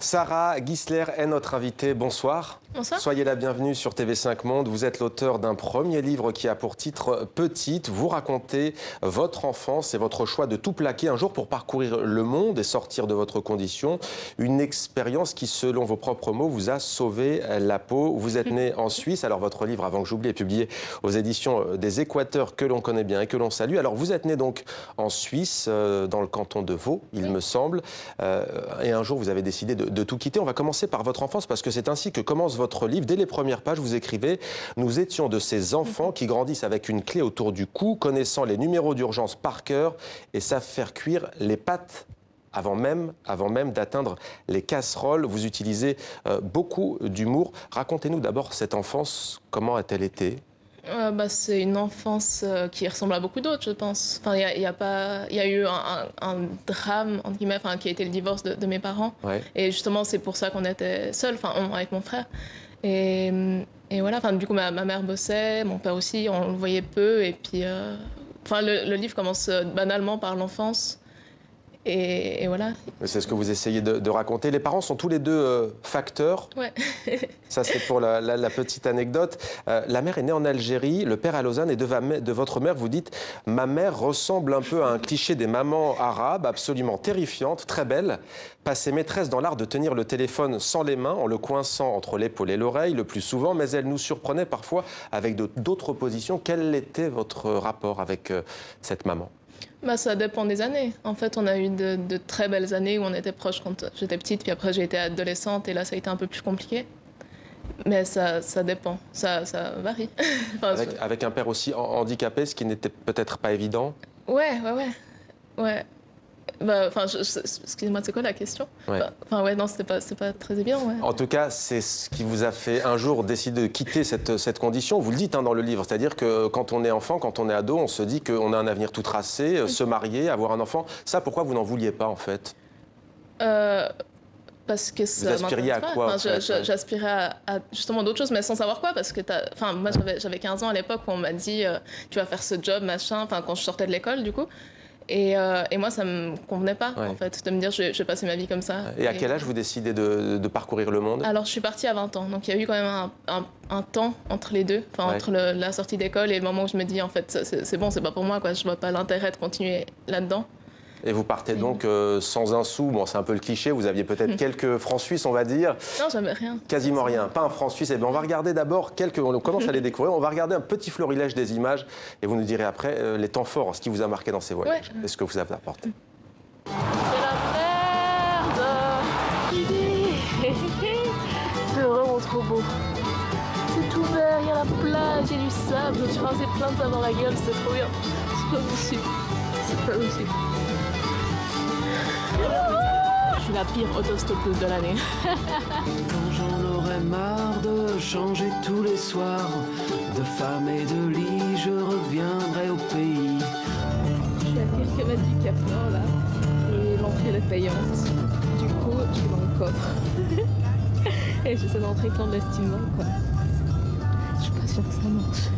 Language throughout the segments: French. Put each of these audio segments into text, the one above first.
Sarah Gisler est notre invitée. Bonsoir. Bonsoir. Soyez la bienvenue sur TV5 Monde. Vous êtes l'auteur d'un premier livre qui a pour titre Petite. Vous racontez votre enfance et votre choix de tout plaquer un jour pour parcourir le monde et sortir de votre condition. Une expérience qui, selon vos propres mots, vous a sauvé la peau. Vous êtes né en Suisse. Alors votre livre, avant que j'oublie, est publié aux éditions des Équateurs que l'on connaît bien et que l'on salue. Alors vous êtes né donc en Suisse, dans le canton de Vaud, il me semble. Et un jour, vous avez décidé de tout quitter. On va commencer par votre enfance parce que c'est ainsi que commence votre livre. Dès les premières pages, vous écrivez « Nous étions de ces enfants qui grandissent avec une clé autour du cou, connaissant les numéros d'urgence par cœur et savent faire cuire les pâtes avant même d'atteindre les casseroles. » Vous utilisez beaucoup d'humour. Racontez-nous d'abord cette enfance. Comment a-t-elle été ? C'est une enfance qui ressemble à beaucoup d'autres, je pense. Enfin, il y a eu un drame, entre guillemets, qui a été le divorce de mes parents. Ouais. Et justement, c'est pour ça qu'on était seuls, avec mon frère. Et voilà, du coup, ma mère bossait, mon père aussi, on le voyait peu. Et puis, le livre commence banalement par l'enfance. Et voilà. C'est ce que vous essayez de raconter. Les parents sont tous les deux facteurs. Ouais. Ça, c'est pour la petite anecdote. La mère est née en Algérie, le père à Lausanne, et de votre mère, vous dites « Ma mère ressemble un peu à un cliché des mamans arabes, absolument terrifiante, très belle, passée maîtresse dans l'art de tenir le téléphone sans les mains, en le coinçant entre l'épaule et l'oreille, le plus souvent, mais elle nous surprenait parfois avec d'autres positions. » Quel était votre rapport avec cette maman ? Ça dépend des années. En fait, on a eu de très belles années où on était proches quand j'étais petite, puis après j'ai été adolescente et là ça a été un peu plus compliqué. Mais ça dépend, ça varie. Avec un père aussi handicapé, ce qui n'était peut-être pas évident. Ouais. Excusez-moi, c'est quoi la question? Ouais. Non, c'est pas très évident. Ouais. En tout cas, c'est ce qui vous a fait un jour décider de quitter cette condition. Vous le dites dans le livre, c'est-à-dire que quand on est enfant, quand on est ado, on se dit qu'on a un avenir tout tracé, se marier, avoir un enfant. Ça, pourquoi vous n'en vouliez pas, en fait? Parce que ça vous aspiriez à quoi? J'aspirais à justement d'autres choses, mais sans savoir quoi, parce que moi j'avais 15 ans à l'époque où on m'a dit tu vas faire ce job, machin, quand je sortais de l'école du coup. Et moi, ça me convenait pas, en fait, de me dire je vais passer ma vie comme ça. Et à quel âge vous décidez de parcourir le monde? Alors, je suis partie à 20 ans, donc il y a eu quand même un temps entre les deux, entre la sortie d'école et le moment où je me dis, en fait, c'est bon, c'est pas pour moi, quoi. Je vois pas l'intérêt de continuer là-dedans. Et vous partez donc sans un sou. Bon, c'est un peu le cliché, vous aviez peut-être quelques francs suisses, on va dire. Non, jamais rien. Quasiment rien, pas un franc suisse. Eh bien, on va regarder d'abord on commence à les découvrir. On va regarder un petit florilège des images et vous nous direz après les temps forts, ce qui vous a marqué dans ces voyages. Ouais. Et ce que vous avez apporté. C'est la merde. C'est vraiment trop beau. C'est tout vert, il y a la plage, il y a du sable. Je me suis rincé plein de sable dans la gueule, c'est trop bien. C'est pas possible. C'est pas possible. Je suis la pire autostoppeuse de l'année. Quand j'en aurais marre de changer tous les soirs de femme et de lit, je reviendrai au pays. Je suis à quelques mètres du Cap Nord là, et l'entrée est payante. Du coup, je suis dans le coffre. Et j'essaie d'entrer clandestinement, quoi. Je suis pas sûre que ça marche.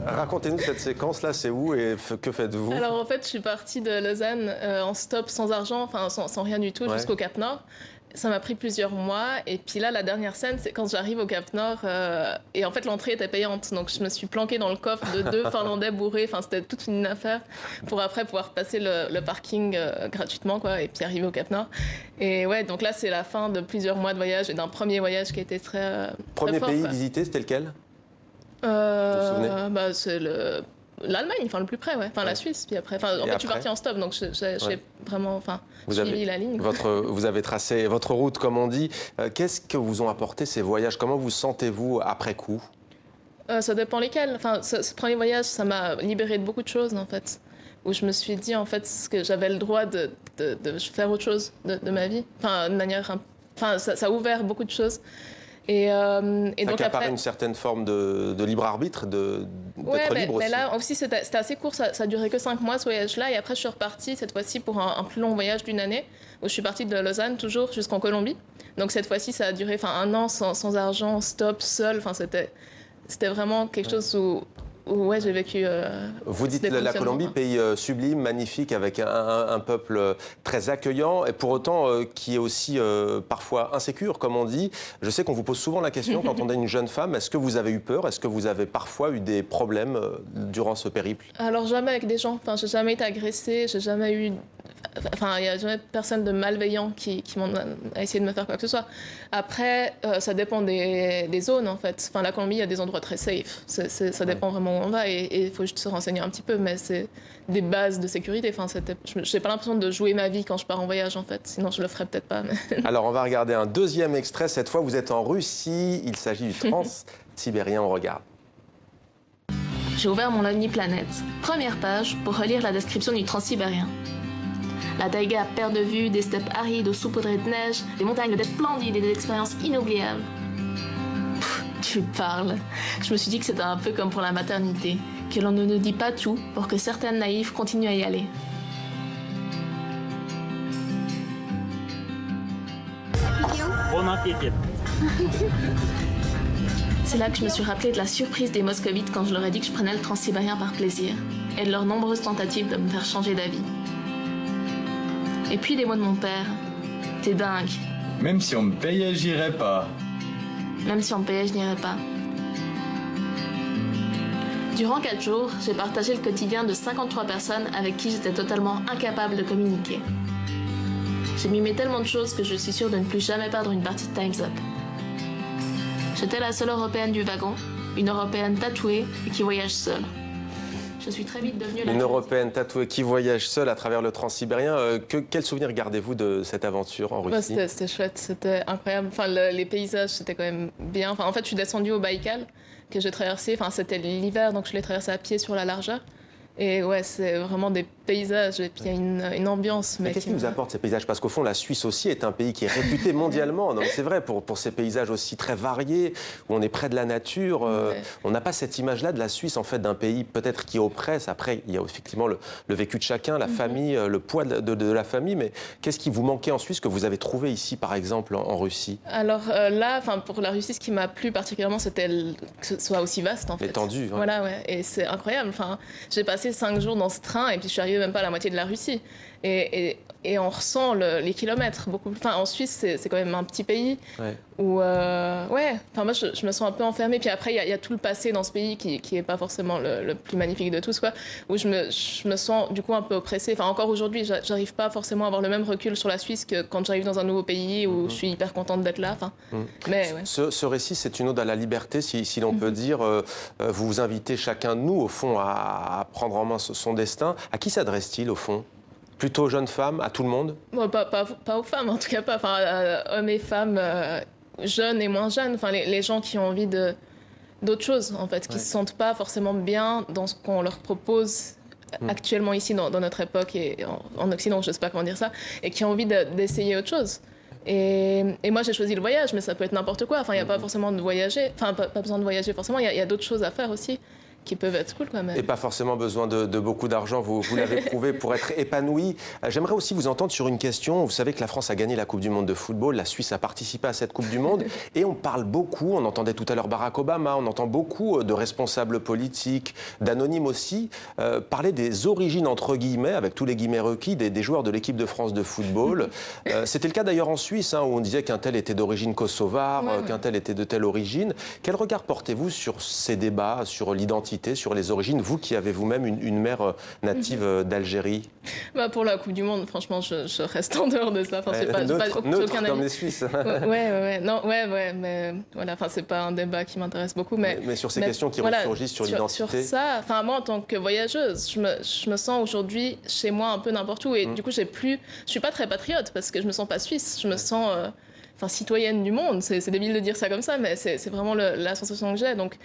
Racontez-nous cette séquence-là, c'est où et que faites-vous? Alors en fait, je suis partie de Lausanne en stop sans argent, sans rien du tout, jusqu'au Cap Nord. Ça m'a pris plusieurs mois. Et puis là, la dernière scène, c'est quand j'arrive au Cap Nord. Et en fait, l'entrée était payante. Donc je me suis planquée dans le coffre de 2 Finlandais bourrés. C'était toute une affaire pour après pouvoir passer le parking gratuitement, quoi, et puis arriver au Cap Nord. Et ouais, donc là, c'est la fin de plusieurs mois de voyage et d'un premier voyage qui a été très Premier fort, pays quoi. visité, c'était lequel? Vous vous souvenez? C'est l'Allemagne, la plus près, ouais. La Suisse, puis après. En fait, je suis partie en stop, donc j'ai vraiment, suivi la ligne. Vous avez tracé votre route, comme on dit. Qu'est-ce que vous ont apporté ces voyages? Comment vous sentez-vous après coup? Ça dépend lesquels. Ce premier voyage, ça m'a libérée de beaucoup de choses, en fait. Où je me suis dit, en fait, que j'avais le droit de faire autre chose de ma vie. De manière... ça a ouvert beaucoup de choses. Et donc après une certaine forme de libre arbitre, d'être libre aussi. Mais là aussi c'était assez court, ça a duré que 5 mois ce voyage-là, et après je suis repartie cette fois-ci pour un plus long voyage d'1 année, où je suis partie de Lausanne toujours jusqu'en Colombie. Donc cette fois-ci ça a duré 1 an sans argent, stop, seul. C'était vraiment quelque chose où ouais, j'ai vécu. Vous dites des la fonctionnements, Colombie, quoi. pays sublime, magnifique, avec un peuple très accueillant, et pour autant qui est aussi parfois insécure, comme on dit. Je sais qu'on vous pose souvent la question quand on est une jeune femme, est-ce que vous avez eu peur? Est-ce que vous avez parfois eu des problèmes durant ce périple? Alors jamais avec des gens. Enfin, j'ai jamais été agressée, j'ai jamais eu. Enfin, il n'y a jamais personne de malveillant qui a essayé de me faire quoi que ce soit. Après, ça dépend des zones, en fait. Enfin, la Colombie, il y a des endroits très safe. Ça dépend vraiment où on va et il faut juste se renseigner un petit peu. Mais c'est des bases de sécurité. Enfin, je n'ai pas l'impression de jouer ma vie quand je pars en voyage, en fait. Sinon, je le ferais peut-être pas. Mais... Alors, on va regarder un deuxième extrait. Cette fois, vous êtes en Russie. Il s'agit du Trans-Sibérien. On regarde. J'ai ouvert mon OmniPlanet. Première page pour relire la description du Transsibérien. La taïga à perte de vue, des steppes arides aux saupoudrées de neige, des montagnes de splendides et des expériences inoubliables. Tu parles. Je me suis dit que c'était un peu comme pour la maternité, que l'on ne nous dit pas tout pour que certaines naïves continuent à y aller. Bon appétit. C'est là que je me suis rappelé de la surprise des moscovites quand je leur ai dit que je prenais le Transsibérien par plaisir, et de leurs nombreuses tentatives de me faire changer d'avis. Et puis les mots de mon père. T'es dingue. Même si on me payait, j'irais pas. Même si on me payait, je n'irais pas. Durant 4 jours, j'ai partagé le quotidien de 53 personnes avec qui j'étais totalement incapable de communiquer. J'ai mimé tellement de choses que je suis sûre de ne plus jamais perdre une partie de Time's Up. J'étais la seule Européenne du wagon, une Européenne tatouée et qui voyage seule. Je suis très vite devenue Une Européenne tatouée qui voyage seule à travers le Transsibérien. Quel souvenir gardez-vous de cette aventure en Russie? C'était chouette, c'était incroyable. Enfin, les paysages, c'était quand même bien. Enfin, en fait, je suis descendue au Baïkal, que j'ai traversé. Enfin, c'était l'hiver, donc je l'ai traversé à pied sur la largeur. Et ouais, c'est vraiment des paysages, et puis il y a une ambiance. Mais qu'est-ce qui vous apporte ces paysages? Parce qu'au fond, la Suisse aussi est un pays qui est réputé mondialement. Donc c'est vrai, pour ces paysages aussi très variés, où on est près de la nature. Ouais. On n'a pas cette image-là de la Suisse, en fait, d'un pays peut-être qui oppresse. Après, il y a effectivement le vécu de chacun, la famille, le poids de la famille. Mais qu'est-ce qui vous manquait en Suisse que vous avez trouvé ici, par exemple, en Russie? Alors là, pour la Russie, ce qui m'a plu particulièrement, c'était que ce soit aussi vaste, en fait. Étendu. Ouais. Voilà, ouais. Et c'est incroyable. Enfin, j'ai passé 5 jours dans ce train et puis je suis arrivée même pas à la moitié de la Russie. Et on ressent les kilomètres beaucoup plus. Enfin, en Suisse, c'est quand même un petit pays Ouais. où, ouais, enfin, moi, je me sens un peu enfermée. Puis après, il y a tout le passé dans ce pays qui est pas forcément le plus magnifique de tous, quoi, où je me sens du coup un peu oppressée. Enfin, encore aujourd'hui, j'arrive pas forcément à avoir le même recul sur la Suisse que quand j'arrive dans un nouveau pays où je suis hyper contente d'être là. Enfin, mais ouais. Ce récit, c'est une ode à la liberté, si l'on peut dire. Vous vous invitez chacun de nous, au fond, à prendre en main son destin. À qui s'adresse-t-il, au fond? Plutôt aux jeunes femmes, à tout le monde? Bon, pas aux femmes, en tout cas pas. Enfin, hommes et femmes, jeunes et moins jeunes. Enfin, les gens qui ont envie d'autre chose, en fait, qui se sentent pas forcément bien dans ce qu'on leur propose actuellement ici, dans notre époque et en Occident, je sais pas comment dire ça, et qui ont envie d'essayer autre chose. Et moi, j'ai choisi le voyage, mais ça peut être n'importe quoi. Enfin, il n'y a pas forcément de voyager. Enfin, pas besoin de voyager forcément. Il y a d'autres choses à faire aussi qui peuvent être cool, quand même. Et pas forcément besoin de beaucoup d'argent, vous l'avez prouvé, pour être épanoui. J'aimerais aussi vous entendre sur une question. Vous savez que la France a gagné la Coupe du Monde de football, la Suisse a participé à cette Coupe du Monde, et on parle beaucoup, on entendait tout à l'heure Barack Obama, on entend beaucoup de responsables politiques, d'anonymes aussi, parler des origines, entre guillemets, avec tous les guillemets requis, des joueurs de l'équipe de France de football. C'était le cas d'ailleurs en Suisse, où on disait qu'un tel était d'origine kosovare, qu'un tel était de telle origine. Quel regard portez-vous sur ces débats, sur l'identité, sur les origines, vous qui avez vous-même une mère native d'Algérie? Pour la Coupe du Monde, franchement, je reste en dehors de ça. Enfin, j'ai neutre aucun comme avis. les Suisses. Ouais, mais voilà, enfin, c'est pas un débat qui m'intéresse beaucoup. Mais sur ces questions qui ressurgissent sur l'identité. Sur ça, enfin, moi, en tant que voyageuse, je me sens aujourd'hui chez moi un peu n'importe où. Et du coup, je suis pas très patriote parce que je me sens pas suisse. Je me sens citoyenne du monde. C'est débile de dire ça comme ça, mais c'est vraiment la sensation que j'ai. Donc,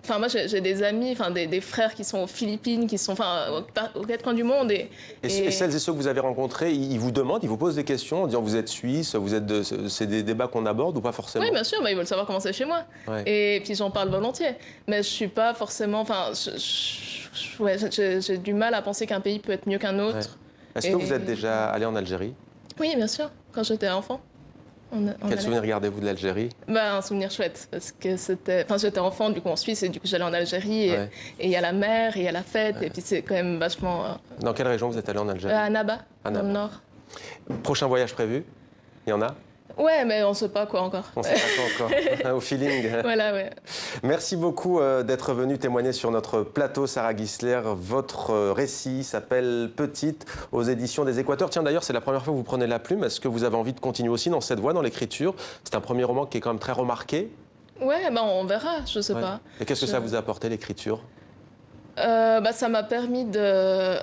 enfin, moi, j'ai des amis, des frères qui sont aux Philippines, qui sont aux quatre coins du monde. Et celles et ceux que vous avez rencontrés, ils vous demandent, ils vous posent des questions en disant vous êtes suisse, c'est des débats qu'on aborde ou pas forcément? Oui, bien sûr, ils veulent savoir comment c'est chez moi. Ouais. Et puis j'en parle volontiers. Mais je suis pas forcément. Enfin, j'ai du mal à penser qu'un pays peut être mieux qu'un autre. Ouais. Est-ce que vous êtes déjà allé en Algérie? Oui, bien sûr, quand j'étais enfant. Quel souvenir gardez-vous de l'Algérie? Un souvenir chouette, parce que j'étais enfant, du coup, en Suisse, et du coup, j'allais en Algérie, et il y a la mer, et il y a la fête, et puis c'est quand même vachement... Dans quelle région vous êtes allé en Algérie? À Annaba, dans le nord. Prochain voyage prévu? Il y en a? Ouais, mais on ne sait pas quoi encore. On ne sait pas quoi encore, au feeling. Voilà, ouais. Merci beaucoup d'être venu témoigner sur notre plateau, Sarah Gisler. Votre récit s'appelle Petite, aux éditions des Équateurs. Tiens, d'ailleurs, c'est la première fois que vous prenez la plume. Est-ce que vous avez envie de continuer aussi dans cette voie, dans l'écriture? C'est un premier roman qui est quand même très remarqué. Ouais, on verra, je sais pas. Et qu'est-ce que ça vous a apporté, l'écriture? Ça m'a permis de...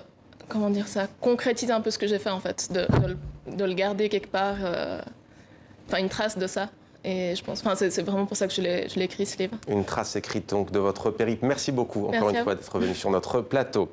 Comment dire ça? Concrétiser un peu ce que j'ai fait, en fait. De le garder quelque part... une trace de ça. Et je pense, c'est vraiment pour ça que je l'ai écrit, ce livre. Une trace écrite donc de votre périple. Merci beaucoup encore une fois d'être venu sur notre plateau.